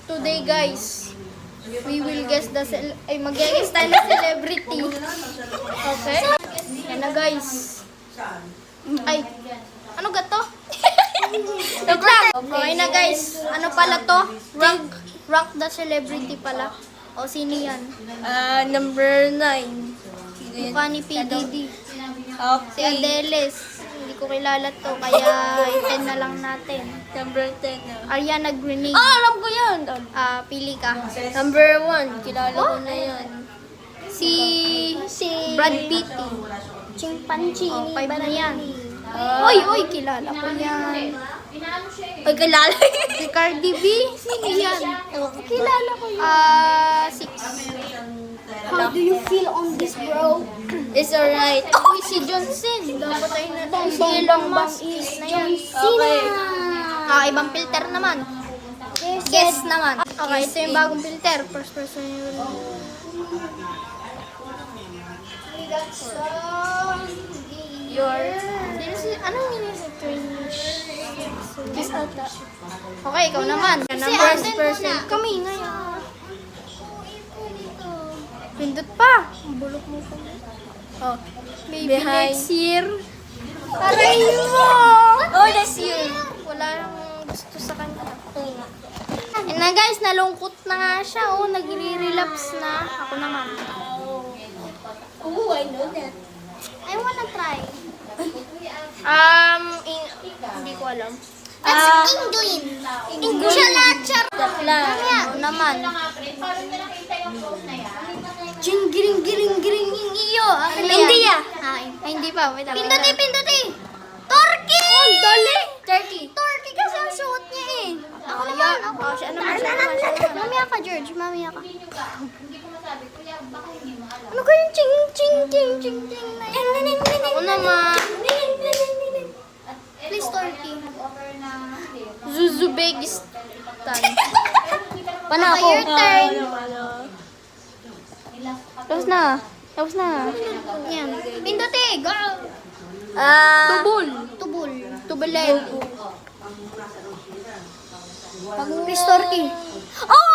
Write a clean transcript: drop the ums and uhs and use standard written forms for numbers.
Today guys, we will guess the mag-guess tayo ng celebrity. Okay? Yan na guys. Ay, ano gato? Wait lang. Okay na guys. Ano pala to? Rank the celebrity pala. O sino yan? Number 9. Mukha ni PDD. Si Okay. Adeles. Hindi ko kilala to. Kaya i-10 na lang natin. Number 10 na. Ariana Grande. Alam ko yan! Pili ka. Number 1. Kilala ko na yan. Si Brad Pitt. Chimpanzee. Oh, 5 na yan. Oy, kilala ko yan. Ay, kilala Si Cardi B. Sino yan? Kilala ko yan. 6. How do you feel on this, bro? It's alright. Uy, si Johnson. Dapat tayo na si Elon Musk. Na yan. Okay. Ibang filter naman. Guess naman. Okay, ito yung bagong filter. First person yun. Anong yun sa Twitch? Okay, ikaw naman. First person. Kami ngayon. Pindot pa. Ang bulok mo pa. Oh. Maybe Behind. next year. Aray mo! Oh, that's you. Wala nang gusto sa kanya. Yan na guys, nalungkot na nga siya. Oh, nagre-relapse na. Ako naman. Oh, I know that. I wanna try. Hindi ko alam. That's Ingduin. Ingduin. Tapla. Ako naman. Giring iyo. India. Hindi pa. Wait lang. Pinduti. Turkey! Oh, dali. Turkey. Kasi ang suot niya eh. Ako naman. Siya naman. Mamaya ka, George. Mamaya ka. Ano kayong ching na yan? Ako naman. Please, Turkey. Uzbekistan. Pana ako. Your turn. Tapos na. Yan. Pinduti. Go. Tubul. Tubulen. Please, Turkey. Oh!